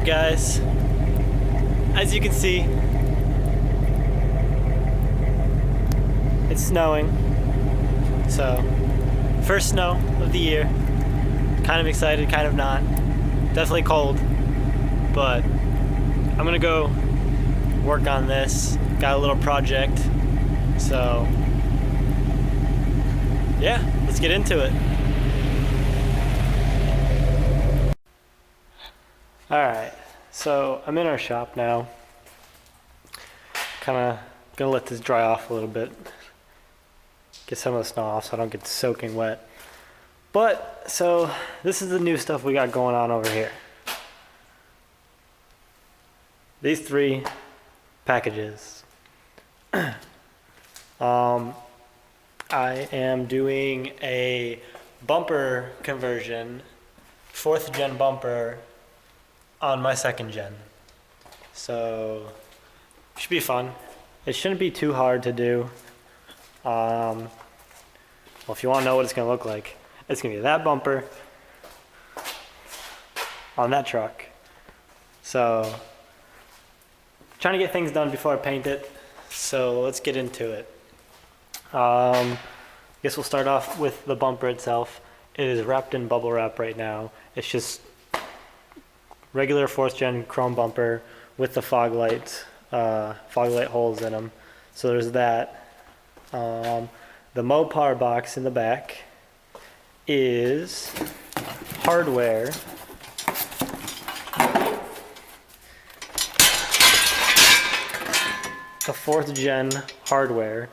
guys, as you can see, it's snowing. So, first snow of the year. Kind of excited, kind of not. Definitely cold, but I'm gonna go work on this. Got a little project, so yeah, let's get into it. Alright, so I'm in our shop now. Kinda gonna let this dry off a little bit. Get some of the snow off so I don't get soaking wet. But, so, this is the new stuff we got going on over here. These 3 packages. I am doing a bumper conversion, 4th gen bumper on my 2nd gen. So, should be fun. It shouldn't be too hard to do. Well, if you want to know what it's going to look like, it's going to be that bumper on that truck. So, trying to get things done before I paint it. So, let's get into it. I guess we'll start off with the bumper itself. It is wrapped in bubble wrap right now. It's just regular 4th gen chrome bumper with the fog light holes in them. So there's that. The Mopar box in the back is hardware. The 4th gen hardware,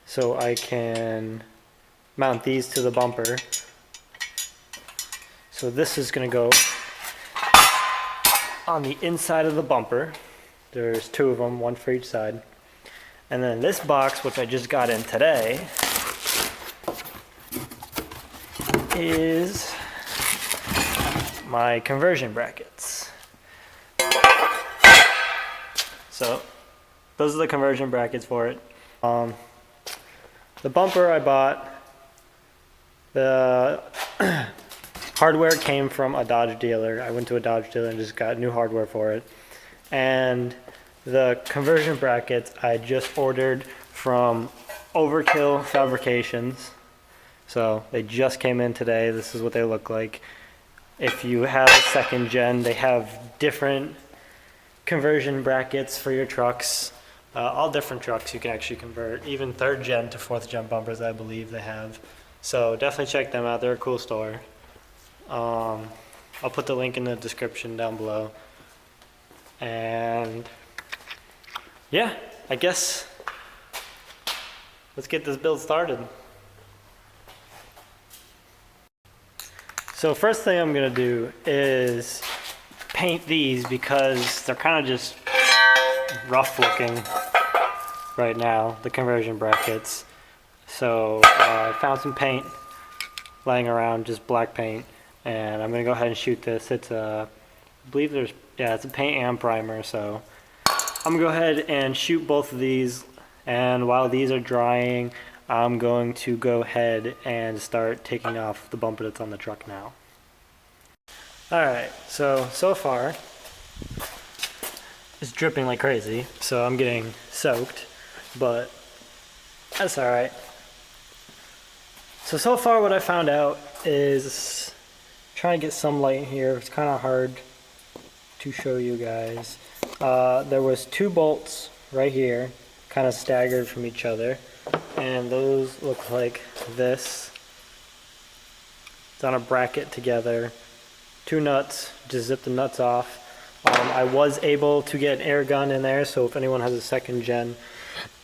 so I can mount these to the bumper. So this is going to go on the inside of the bumper. There's 2 of them, 1 for each side. And then this box, which I just got in today, is my conversion brackets. So those are the conversion brackets for it. The bumper I bought, the hardware came from a Dodge dealer. I went to a Dodge dealer and just got new hardware for it. And the conversion brackets I just ordered from Overkill Fabrications. So they just came in today. This is what they look like. If you have a 2nd gen, they have different conversion brackets for your trucks. All different trucks you can actually convert. Even 3rd gen to 4th gen bumpers, I believe they have. So definitely check them out. They're a cool store. I'll put the link in the description down below. And yeah, I guess let's get this build started. So first thing I'm gonna do is paint these because they're kind of just rough looking right now, the conversion brackets. So I found some paint laying around, just black paint, and I'm gonna go ahead and shoot this. It's I believe it's a paint and primer, so I'm gonna go ahead and shoot both of these, and while these are drying, I'm going to go ahead and start taking off the bumper that's on the truck now. Alright, so far it's dripping like crazy, so I'm getting soaked, but that's alright. So far what I found out is trying to get some light here. It's kind of hard to show you guys. There was 2 bolts right here, kind of staggered from each other, and those look like this. It's on a bracket together. 2 nuts, just zip the nuts off. I was able to get an air gun in there, so if anyone has a 2nd gen,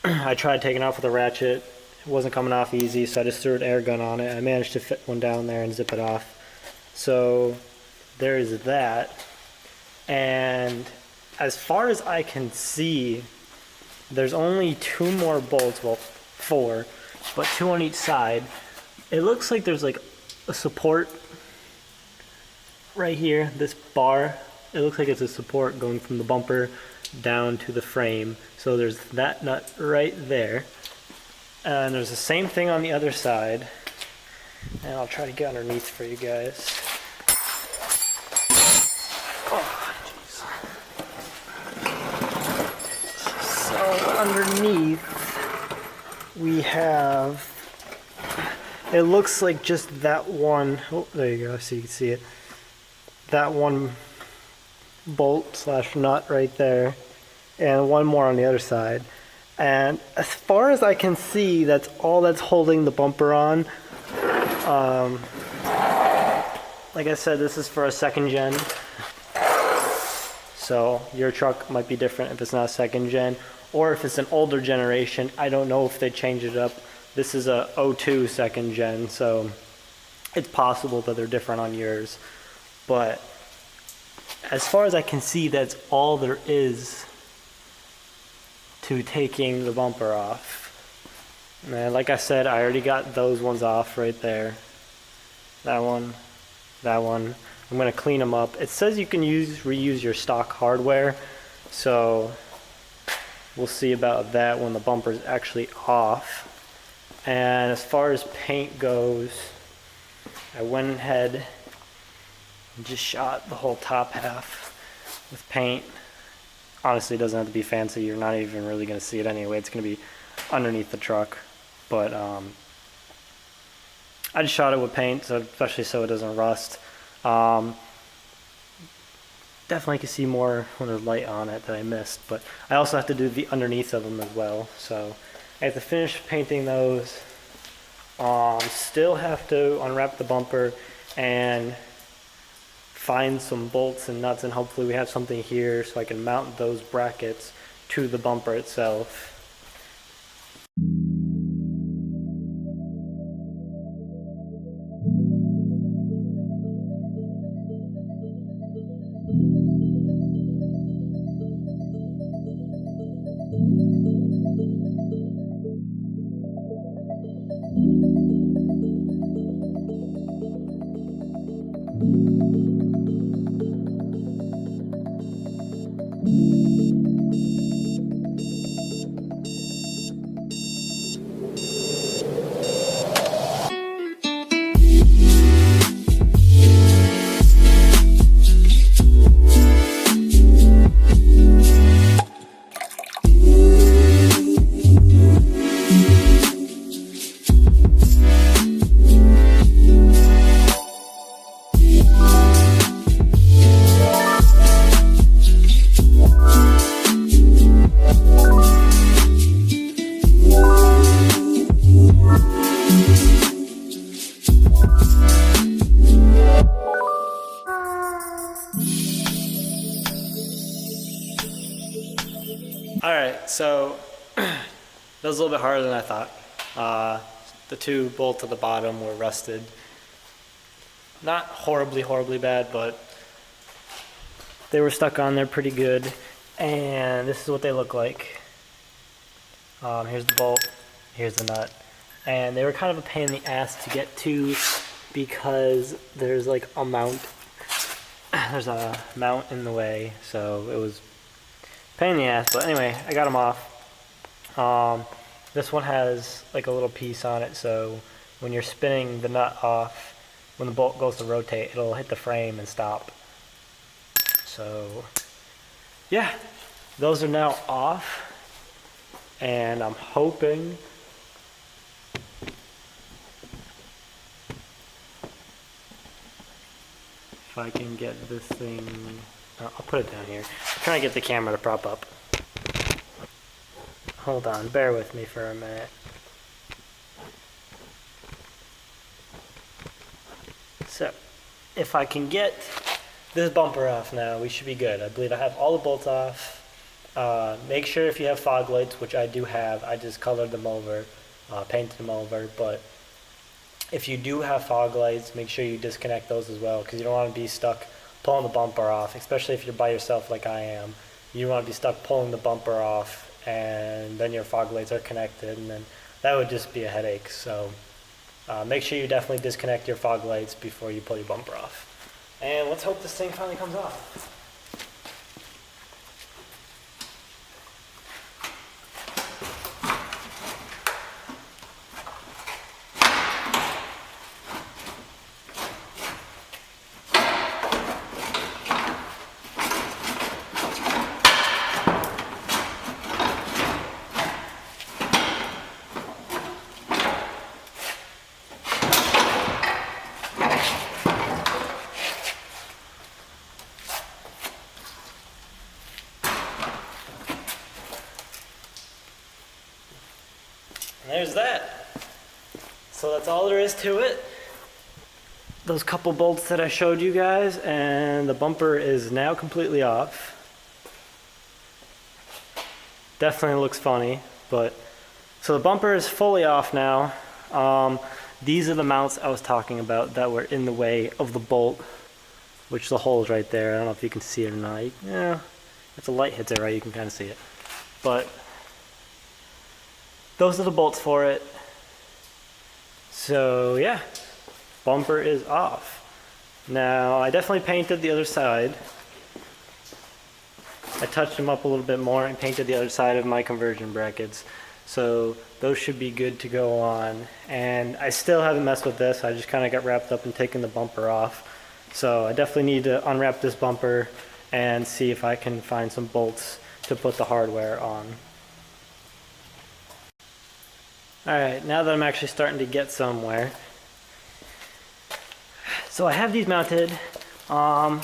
I tried taking off with a ratchet. It wasn't coming off easy, so I just threw an air gun on it. I managed to fit one down there and zip it off. So there's that. And as far as I can see, there's only 2 more bolts, well 4, but 2 on each side. It looks like there's like a support right here, this bar. It looks like it's a support going from the bumper down to the frame. So there's that nut right there. And there's the same thing on the other side. And I'll try to get underneath for you guys. Oh, jeez. underneath we have, it looks like just that one, oh, there you go, so you can see it. That one bolt slash nut right there, and one more on the other side. And as far as I can see, that's all that's holding the bumper on. Like I said, this is for a second gen. So your truck might be different if it's not a second gen, or if it's an older generation. I don't know if they changed it up. This is a 02 second gen, so it's possible that they're different on yours. But as far as I can see, that's all there is to taking the bumper off. And like I said, I already got those ones off right there. That one, that one. I'm going to clean them up. It says you can reuse your stock hardware, so we'll see about that when the bumper is actually off. And as far as paint goes, I went ahead and just shot the whole top half with paint. Honestly, it doesn't have to be fancy. You're not even really going to see it anyway. It's going to be underneath the truck. But I just shot it with paint, so especially so it doesn't rust. Definitely can see more when there's light on it that I missed, but I also have to do the underneath of them as well. So I have to finish painting those. Still have to unwrap the bumper and find some bolts and nuts, and hopefully we have something here so I can mount those brackets to the bumper itself. Alright, so that was a little bit harder than I thought. The two bolts at the bottom were rusted. Not horribly bad, but they were stuck on there pretty good. And this is what they look like. Here's the bolt, here's the nut. And they were kind of a pain in the ass to get to because there's like a mount. There's a mount in the way, so it was pain in the ass, but anyway, I got them off. This one has like a little piece on it, so when you're spinning the nut off, when the bolt goes to rotate, it'll hit the frame and stop. So yeah, those are now off, and I'm hoping if I can get this thing, I'll put it down here. I'm trying to get the camera to prop up. Hold on, bear with me for a minute. So, if I can get this bumper off now, we should be good. I believe I have all the bolts off. Make sure if you have fog lights, which I do have, I just colored them over, painted them over, but if you do have fog lights, make sure you disconnect those as well, because you don't want to be stuck pulling the bumper off, especially if you're by yourself like I am. You don't want to be stuck pulling the bumper off and then your fog lights are connected, and then that would just be a headache. So make sure you definitely disconnect your fog lights before you pull your bumper off. And let's hope this thing finally comes off. There's that. So that's all there is to it. Those couple bolts that I showed you guys, and the bumper is now completely off. Definitely looks funny, but so the bumper is fully off now. These are the mounts I was talking about that were in the way of the bolt, which the hole is right there. I don't know if you can see it or not. Yeah, if the light hits it right, you can kind of see it. But those are the bolts for it. So yeah, bumper is off. Now I definitely painted the other side. I touched them up a little bit more and painted the other side of my conversion brackets. So those should be good to go on. And I still haven't messed with this. I just kind of got wrapped up in taking the bumper off. So I definitely need to unwrap this bumper and see if I can find some bolts to put the hardware on. Alright, now that I'm actually starting to get somewhere. So I have these mounted. I'm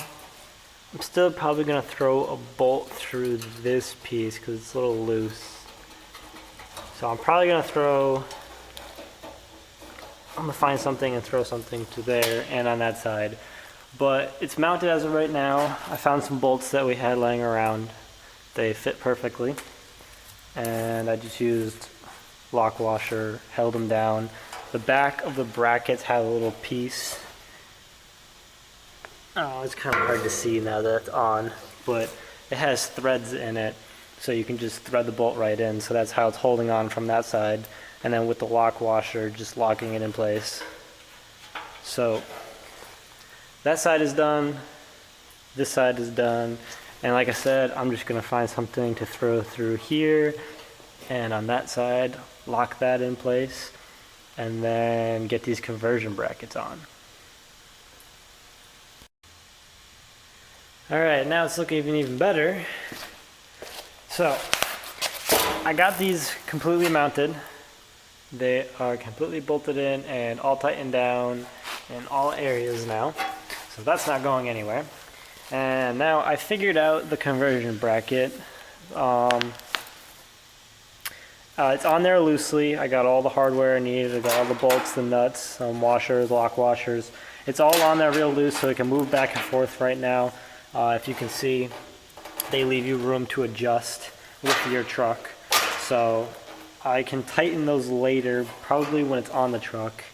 still probably going to throw a bolt through this piece because it's a little loose. So I'm probably going to I'm going to find something and throw something to there and on that side. But it's mounted as of right now. I found some bolts that we had laying around. They fit perfectly. And I just used lock washer, held them down. The back of the brackets have a little piece. Oh, it's kind of hard to see now that it's on, but it has threads in it, so you can just thread the bolt right in. So that's how it's holding on from that side, and then with the lock washer, just locking it in place. So that side is done, this side is done, and like I said, I'm just going to find something to throw through here, and on that side, lock that in place, and then get these conversion brackets on. Alright, now it's looking even better. So, I got these completely mounted. They are completely bolted in and all tightened down in all areas now. So that's not going anywhere. And now I figured out the conversion bracket. It's on there loosely. I got all the hardware I needed. I got all the bolts, the nuts, some washers, lock washers. It's all on there real loose so it can move back and forth right now. If you can see, they leave you room to adjust with your truck. So I can tighten those later, probably when it's on the truck.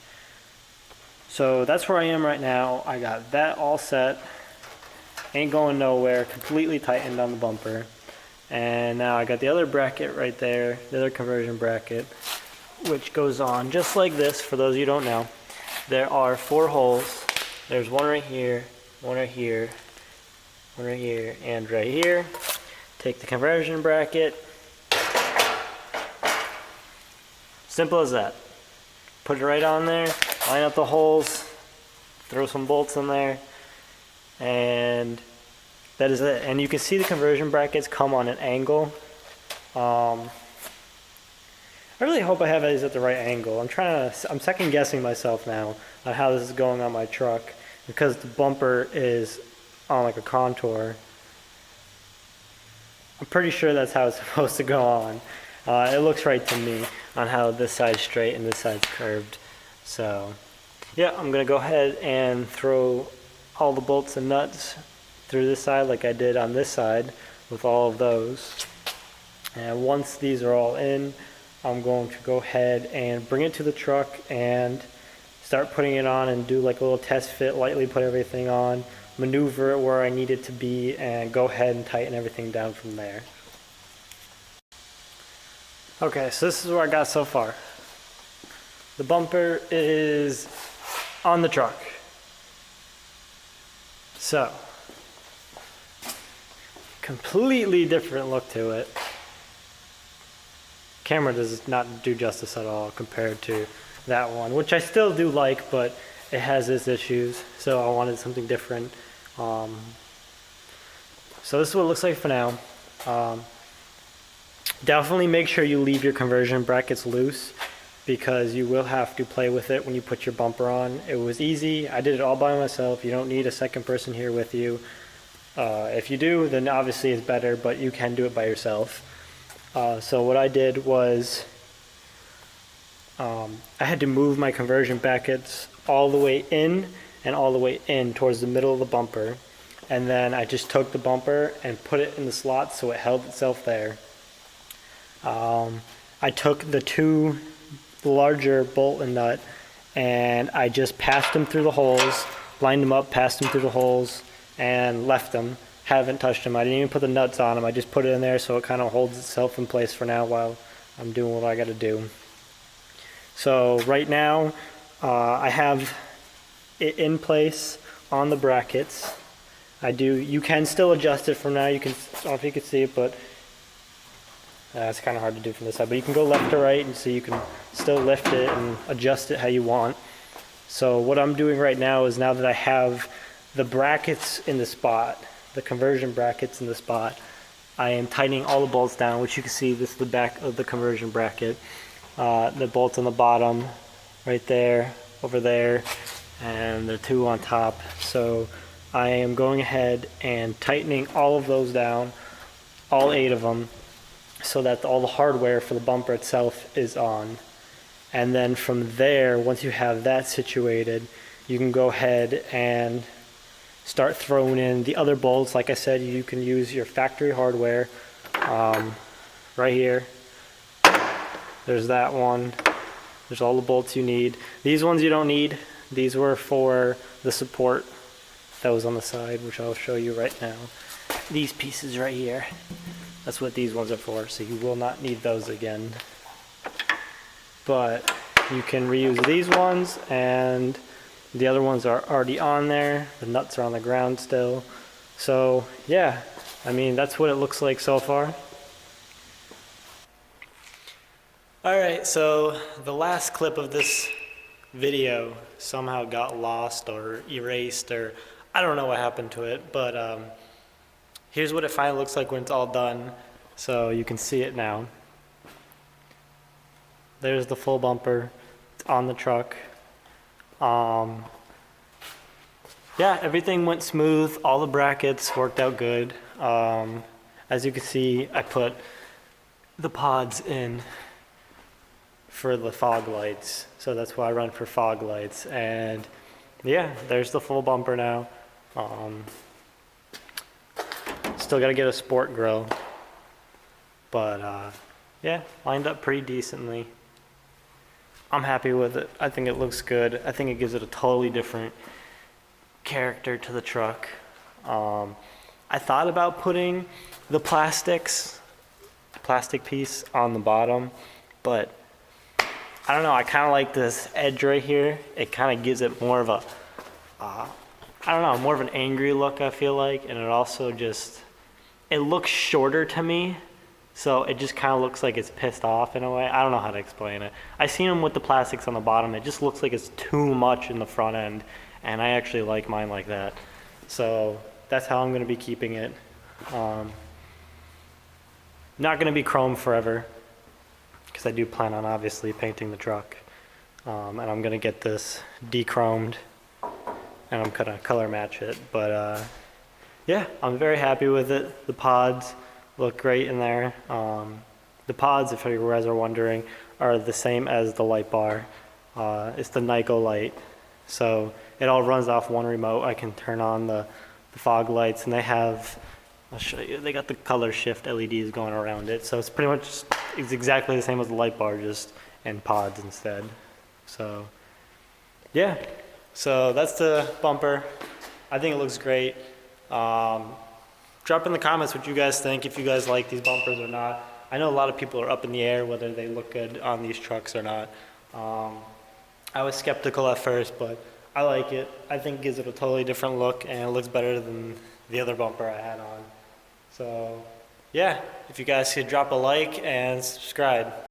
So that's where I am right now. I got that all set. Ain't going nowhere, completely tightened on the bumper. And now I got the other bracket right there, the other conversion bracket, which goes on just like this. For those of you who don't know, there are 4 holes. There's one right here, one right here, one right here, and right here. Take the conversion bracket. Simple as that. Put it right on there, line up the holes, throw some bolts in there, and that is it. And you can see the conversion brackets come on an angle. I really hope I have these at the right angle. I'm second guessing myself now on how this is going on my truck because the bumper is on like a contour. I'm pretty sure that's how it's supposed to go on. It looks right to me on how this side's straight and this side's curved. So yeah, I'm gonna go ahead and throw all the bolts and nuts through this side like I did on this side with all of those. And once these are all in, I'm going to go ahead and bring it to the truck and start putting it on and do like a little test fit, lightly put everything on, maneuver it where I need it to be, and go ahead and tighten everything down from there. Okay, so this is where I got so far. The bumper is on the truck. So, completely different look to it. Camera does not do justice at all compared to that one, which I still do like, but it has its issues, so I wanted something different. So this is what it looks like for now. Definitely make sure you leave your conversion brackets loose because you will have to play with it when you put your bumper on. It was easy. I did it all by myself. You don't need a second person here with you. If you do, then obviously it's better, but you can do it by yourself. So what I did was I had to move my conversion brackets all the way in and all the way in towards the middle of the bumper. And then I just took the bumper and put it in the slot so it held itself there. I took the two larger bolt and nut and I just passed them through the holes, lined them up, passed them through the holes, and left them. Haven't touched them. I didn't even put the nuts on them. I just put it in there so it kind of holds itself in place for now while I'm doing what I got to do. So right now I have it in place on the brackets. You can still adjust it from now. You can, I don't know if you can see it, but it's kind of hard to do from this side. But you can go left to right, and so you can still lift it and adjust it how you want. So what I'm doing right now is, now that I have the brackets in the spot, the conversion brackets in the spot, I am tightening all the bolts down, which you can see this is the back of the conversion bracket. The bolts on the bottom, right there, over there, and the two on top. So I am going ahead and tightening all of those down, all 8 of them, so that all the hardware for the bumper itself is on. And then from there, once you have that situated, you can go ahead and start throwing in the other bolts. Like I said, you can use your factory hardware. Right here, there's that one. There's all the bolts you need. These ones you don't need. These were for the support that was on the side, which I'll show you right now. These pieces right here, that's what these ones are for, so you will not need those again. But you can reuse these ones, and the other ones are already on there. The nuts are on the ground still. So yeah, I mean, that's what it looks like so far. Alright, so the last clip of this video somehow got lost or erased, or I don't know what happened to it, but here's what it finally looks like when it's all done. So you can see it now. There's the full bumper. It's on the truck. Yeah, everything went smooth. All the brackets worked out good. As you can see, I put the pods in for the fog lights. So that's why I run for fog lights. And yeah, there's the full bumper now. Still got to get a sport grill. But yeah, lined up pretty decently. I'm happy with it. I think it looks good. I think it gives it a totally different character to the truck. I thought about putting the plastic piece on the bottom, but I don't know, I kind of like this edge right here. It kind of gives it more of a, I don't know, more of an angry look, I feel like, and it also just, it looks shorter to me. So it just kind of looks like it's pissed off in a way. I don't know how to explain it. I seen them with the plastics on the bottom. It just looks like it's too much in the front end, and I actually like mine like that. So that's how I'm going to be keeping it. Not going to be chrome forever, because I do plan on obviously painting the truck. And I'm going to get this de-chromed, and I'm going to color match it. But yeah, I'm very happy with it. The pods look great in there. The pods, if you guys are wondering, are the same as the light bar. It's the Nyko light. So it all runs off one remote. I can turn on the fog lights, and they have, I'll show you, they got the color shift LEDs going around it. So it's pretty much, it's exactly the same as the light bar, just in pods instead. So yeah, so that's the bumper. I think it looks great. Drop in the comments what you guys think, if you guys like these bumpers or not. I know a lot of people are up in the air whether they look good on these trucks or not. I was skeptical at first, but I like it. I think it gives it a totally different look, and it looks better than the other bumper I had on. So yeah, if you guys could drop a like and subscribe.